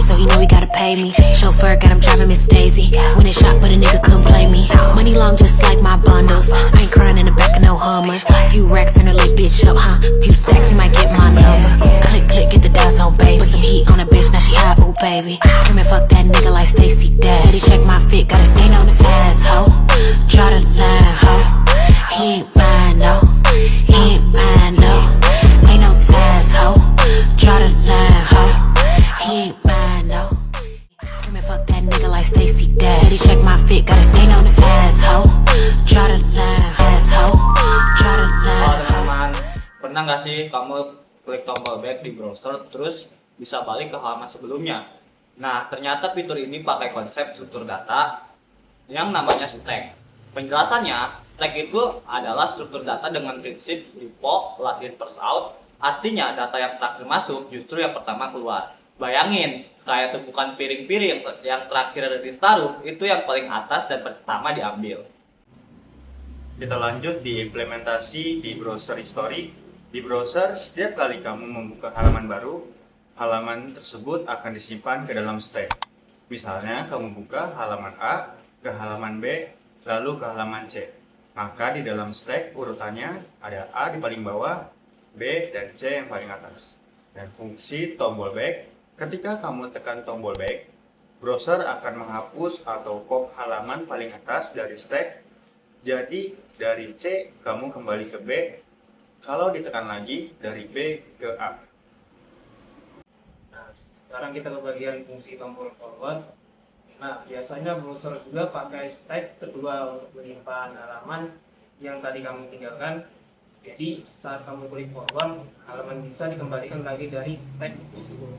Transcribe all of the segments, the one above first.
so he know he gotta pay me. Chauffeur got him driving Miss Daisy. When it shot, but a nigga couldn't play me. Money long just like my bundles. I ain't crying in the back of no Hummer. Few racks and a lit bitch up, huh? Few stacks, he might get my number. Click, click, get the dots on, baby. Put some heat on a bitch, now she hot, ooh, baby. Screaming, fuck that nigga like Stacey Dash. He check my fit, got his skin on his ass, ho. Draw the line, ho. He ain't mine, no. He ain't mine, no. Ain't no ties, ho. Draw the line, ho. He ain't mine, no. Screaming, fuck that nigga like Stacey Dash. He check my fit, got his skin on his ass, ho. Draw the line, ass, ho. Draw the line, ho. Teman-teman, pernah nggak sih kamu klik tombol back di browser terus bisa balik ke halaman sebelumnya? Nah, ternyata fitur ini pakai konsep struktur data yang namanya stack. Penjelasannya, stack itu adalah struktur data dengan prinsip default last in first out. Artinya data yang terakhir masuk justru yang pertama keluar. Bayangin, kayak tumpukan piring-piring yang terakhir ditaruh itu yang paling atas dan pertama diambil. Kita lanjut di implementasi di browser history. Di browser, setiap kali kamu membuka halaman baru, halaman tersebut akan disimpan ke dalam stack. Misalnya, kamu buka halaman A ke halaman B, lalu ke halaman C. Maka di dalam stack urutannya ada A di paling bawah, B dan C yang paling atas. Dan fungsi tombol back, ketika kamu tekan tombol back, browser akan menghapus atau pop halaman paling atas dari stack. Jadi dari C kamu kembali ke B, kalau ditekan lagi dari B ke A. Nah, sekarang kita ke bagian fungsi tombol forward. Nah, biasanya browser juga pakai stack kedua untuk menyimpan halaman yang tadi kamu tinggalkan. Jadi saat kamu klik forward, halaman bisa dikembalikan lagi dari stack tersebut.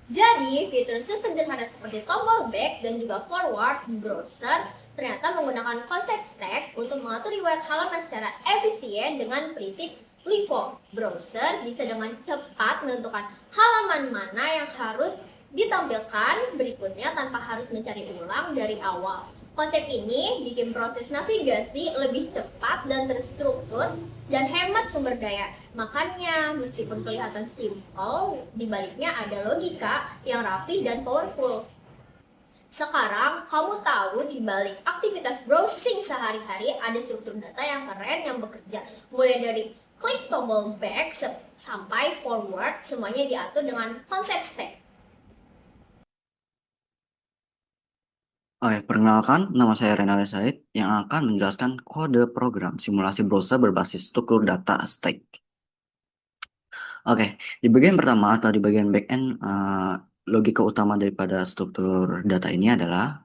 Jadi, fitur sesederhana seperti tombol back dan juga forward browser ternyata menggunakan konsep stack untuk mengatur riwayat halaman secara efisien dengan prinsip LIFO. Browser bisa dengan cepat menentukan halaman mana yang harus ditampilkan berikutnya tanpa harus mencari ulang dari awal. Konsep ini bikin proses navigasi lebih cepat dan terstruktur dan hemat sumber daya. Makanya meskipun kelihatan simple, di baliknya ada logika yang rapih dan powerful. Sekarang kamu tahu di balik aktivitas browsing sehari-hari ada struktur data yang keren yang bekerja. Mulai dari klik tombol back sampai forward, semuanya diatur dengan konsep stack. Oke, perkenalkan, nama saya Renaldi Said yang akan menjelaskan kode program simulasi browser berbasis struktur data stack. Oke, di bagian pertama atau di bagian backend, logika utama daripada struktur data ini adalah,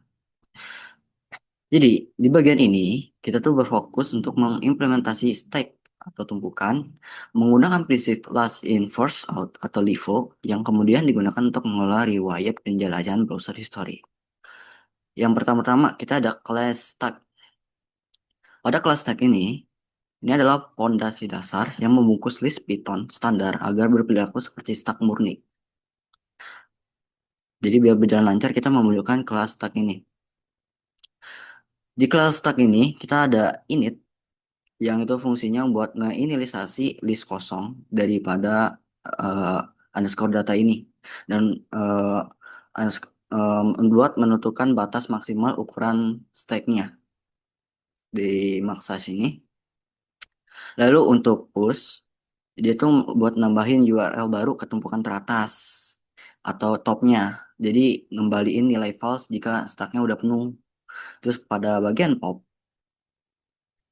jadi di bagian ini kita tuh berfokus untuk mengimplementasi stack atau tumpukan menggunakan prinsip last in first out atau LIFO yang kemudian digunakan untuk mengelola riwayat penjelajahan browser history. Yang pertama-tama kita ada class stack. Pada class stack ini adalah fondasi dasar yang membungkus list Python standar agar berperilaku seperti stack murni. Jadi biar berjalan lancar kita memunculkan class stack ini. Di class stack ini kita ada init yang itu fungsinya buat ngeinisialisasi list kosong daripada underscore data ini dan buat menentukan batas maksimal ukuran stacknya di maksa sini. Lalu untuk push, dia tuh buat nambahin URL baru ke tumpukan teratas atau topnya. Jadi ngembaliin nilai false jika stacknya udah penuh. Terus pada bagian pop,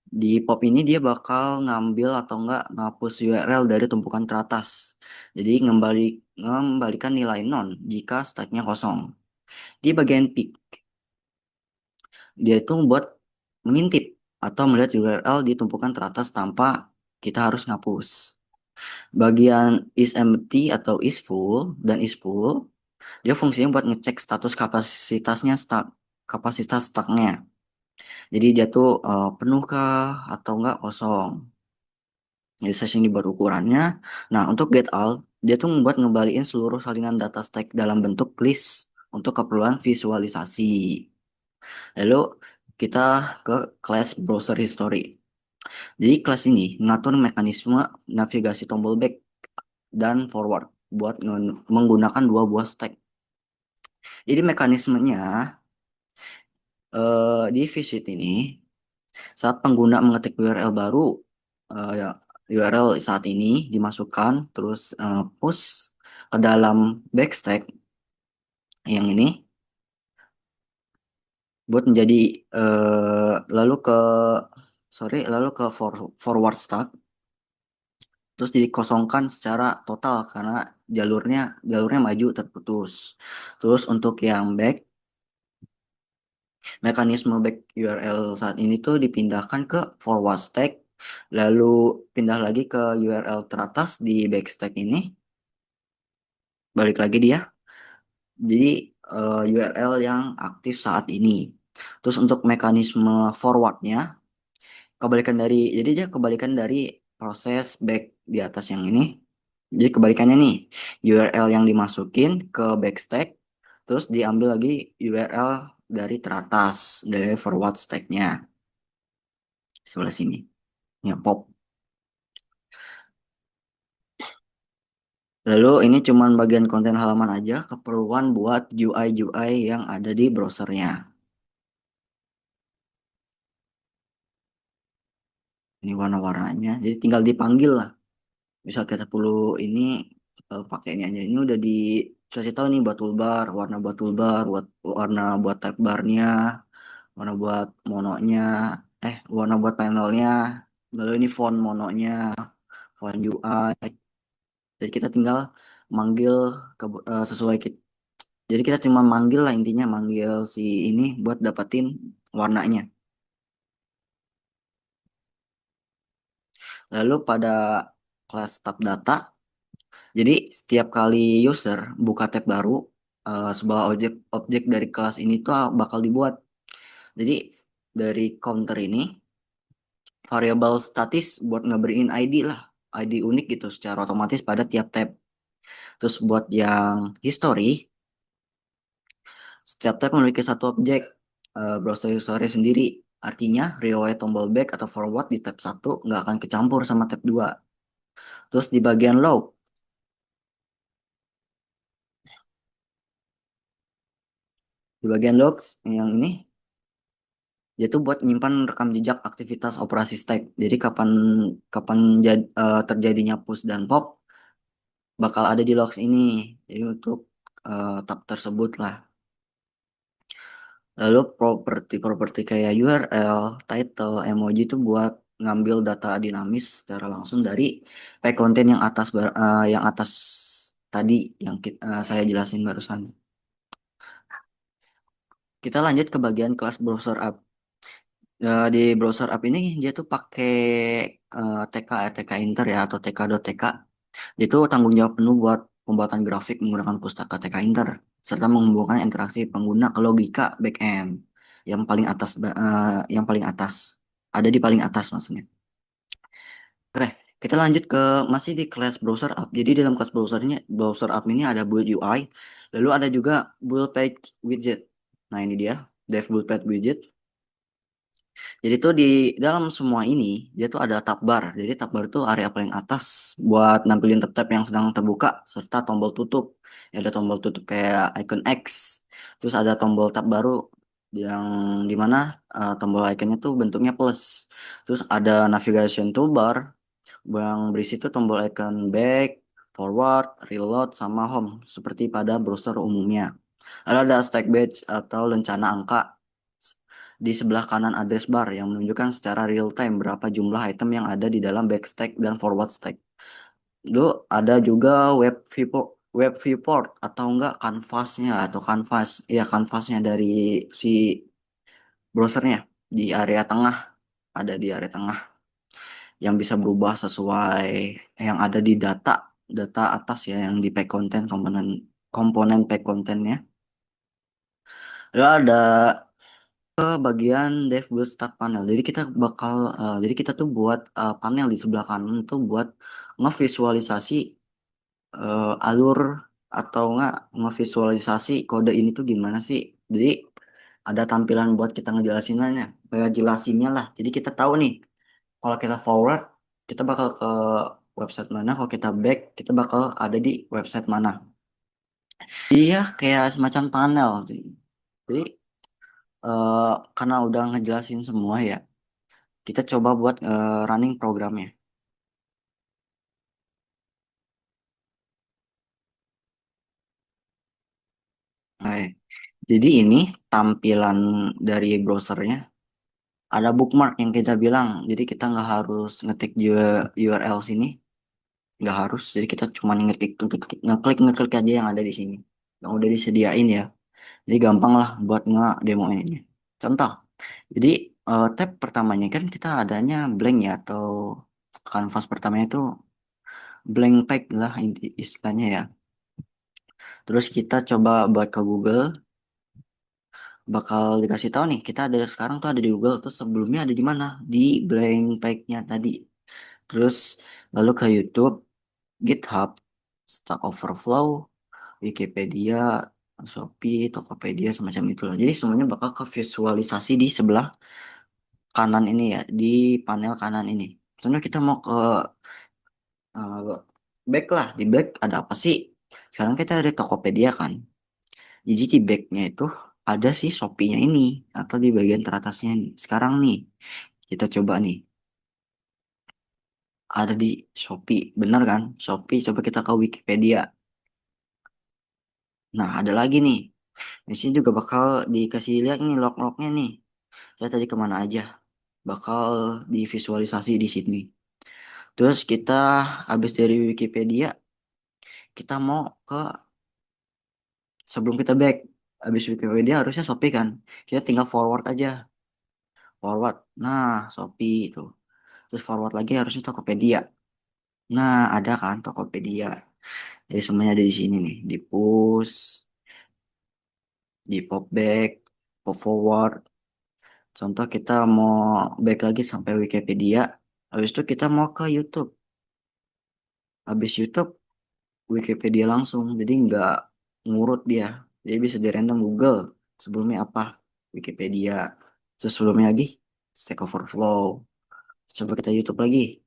di pop ini dia bakal ngambil atau enggak ngapus URL dari tumpukan teratas. Jadi ngembalikan nilai non jika stacknya kosong. Di bagian pick, dia itu buat mengintip atau melihat URL di tumpukan teratas tanpa kita harus ngapus. Bagian is empty atau is full dan is full, dia fungsinya buat ngecek status kapasitas stacknya. Jadi dia tuh penuh kah atau enggak kosong. Jadi sesi ini baru ukurannya. Nah, untuk get all, dia tuh membuat ngembaliin seluruh salinan data stack dalam bentuk list untuk keperluan visualisasi. Lalu kita ke class browser history. Jadi kelas ini mengatur mekanisme navigasi tombol back dan forward buat menggunakan dua buah stack. Jadi mekanismenya di visit ini saat pengguna mengetik URL baru, ya, URL saat ini dimasukkan terus push ke dalam backstack yang ini buat menjadi lalu ke lalu ke forward stack terus dikosongkan secara total karena jalurnya maju terputus. Terus untuk yang back, mekanisme back URL saat ini tuh dipindahkan ke forward stack, lalu pindah lagi ke URL teratas di backstack ini, balik lagi dia. Jadi URL yang aktif saat ini. Terus untuk mekanisme forwardnya, jadi dia kebalikan dari proses back di atas yang ini. Jadi kebalikannya nih, URL yang dimasukin ke backstack, terus diambil lagi URL dari teratas, dari forward stacknya, sebelah sini. Ya, pop. Lalu ini cuman bagian konten halaman aja, keperluan buat UI-UI yang ada di browsernya. Ini warna-warnanya, jadi tinggal dipanggil lah. Misal kita perlu ini pakai ini aja. Ini udah dikasih tahu nih buat toolbar, warna buat toolbar, warna buat tab barnya, warna buat mononya, warna buat panelnya, lalu ini font mononya, font UI. Jadi kita tinggal manggil sesuai kita. Jadi kita cuma manggil lah intinya manggil si ini buat dapetin warnanya. Lalu pada kelas tab data, jadi setiap kali user buka tab baru, sebuah objek dari kelas ini tuh bakal dibuat. Jadi dari counter ini variabel statis buat ngeberiin ID lah, ID unik gitu secara otomatis pada tiap tab. Terus buat yang history, setiap tab memiliki satu objek browser history sendiri. Artinya riwayat tombol back atau forward di tab 1 nggak akan kecampur sama tab 2. Terus di bagian log, logs yang ini dia tuh buat nyimpan rekam jejak aktivitas operasi stack. Jadi kapan kapan terjadinya push dan pop bakal ada di logs ini. Jadi untuk tab tersebut lah. Lalu properti kayak URL, title, emoji itu buat ngambil data dinamis secara langsung dari konten yang atas tadi yang saya jelasin barusan. Kita lanjut ke bagian kelas browser app. Di browser app ini dia tuh pakai TK Inter ya atau TK.tk. Dia tuh tanggung jawab penuh buat pembuatan grafik menggunakan pustaka TK Inter serta menghubungkan interaksi pengguna ke logika backend yang paling atas ada di paling atas maksudnya. Oke, kita lanjut ke masih di kelas browser app. Jadi dalam kelas browser app ini ada build UI, lalu ada juga build page widget. Nah, ini dia, dev build page widget. Jadi tuh di dalam semua ini dia tuh ada tab bar. Jadi tab bar itu area paling atas buat nampilin tab-tab yang sedang terbuka serta tombol tutup. Ya, ada tombol tutup kayak icon X. Terus ada tombol tab baru yang dimana tombol iconnya tuh bentuknya plus. Terus ada navigation toolbar yang berisi tuh tombol icon back, forward, reload, sama home seperti pada browser umumnya. Lalu ada stack badge atau lencana angka di sebelah kanan address bar yang menunjukkan secara real time berapa jumlah item yang ada di dalam backstack dan forward stack. Lalu ada juga web viewport atau enggak canvasnya dari si browsernya di area tengah, ada di area tengah yang bisa berubah sesuai yang ada di data atas ya yang di pack content komponen komponen pack contennya. Lalu ada ke bagian dev build start panel. Jadi kita tuh buat panel di sebelah kanan tuh buat ngevisualisasi alur atau enggak ngevisualisasi kode ini tuh gimana sih. Jadi ada tampilan buat kita ngejelasinnya lah. Jadi kita tahu nih kalau kita forward kita bakal ke website mana, kalau kita back kita bakal ada di website mana. Iya, kayak semacam panel. Jadi karena udah ngejelasin semua ya, kita coba buat running programnya. Nah, jadi ini tampilan dari browsernya. Ada bookmark yang kita bilang, jadi kita nggak harus ngetik URL sini, nggak harus. Jadi kita cuma ngeklik aja yang ada di sini, yang udah disediain ya. Jadi gampang lah buat nge-demoin ini. Contoh, jadi tab pertamanya kan kita adanya blank ya, atau kanvas pertamanya itu blank page lah istilahnya ya. Terus kita coba buat ke Google, bakal dikasih tahu nih kita ada sekarang tuh ada di Google, terus sebelumnya ada di mana, di blank page-nya tadi. Terus lalu ke YouTube, GitHub, Stack Overflow, Wikipedia, Shopee, Tokopedia, semacam itu loh. Jadi semuanya bakal ke visualisasi di sebelah kanan ini ya, di panel kanan ini. Soalnya kita mau ke eh, back lah, di back ada apa sih? Sekarang kita ada Tokopedia kan. Jadi di backnya itu ada si Shopee-nya ini, atau di bagian teratasnya nih. Sekarang nih, kita coba nih. Ada di Shopee, bener kan? Shopee, coba kita ke Wikipedia. Nah, ada lagi nih. Di sini juga bakal dikasih lihat nih log-lognya nih. Saya tadi kemana aja. Bakal divisualisasi di sini. Terus kita habis dari Wikipedia, kita mau ke sebelum kita back. Habis Wikipedia harusnya Shopee kan. Kita tinggal forward aja. Forward. Nah, Shopee itu. Terus forward lagi harusnya Tokopedia. Nah, ada kan Tokopedia. Jadi semuanya ada di sini nih. Di push, di pop back, pop forward. Contoh kita mau back lagi sampai Wikipedia. Habis itu kita mau ke YouTube. Habis YouTube, Wikipedia langsung. Jadi nggak ngurut dia. Jadi bisa di random Google. Sebelumnya apa? Wikipedia. Terus sebelumnya lagi, Stack Overflow. Coba kita YouTube lagi.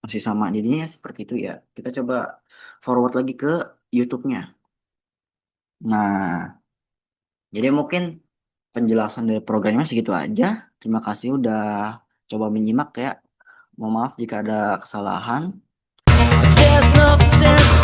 Masih sama. Jadinya seperti itu ya. Kita coba forward lagi ke YouTube-nya. Nah, jadi mungkin penjelasan dari programnya segitu aja. Terima kasih udah coba menyimak ya. Mohon maaf jika ada kesalahan. There's no sense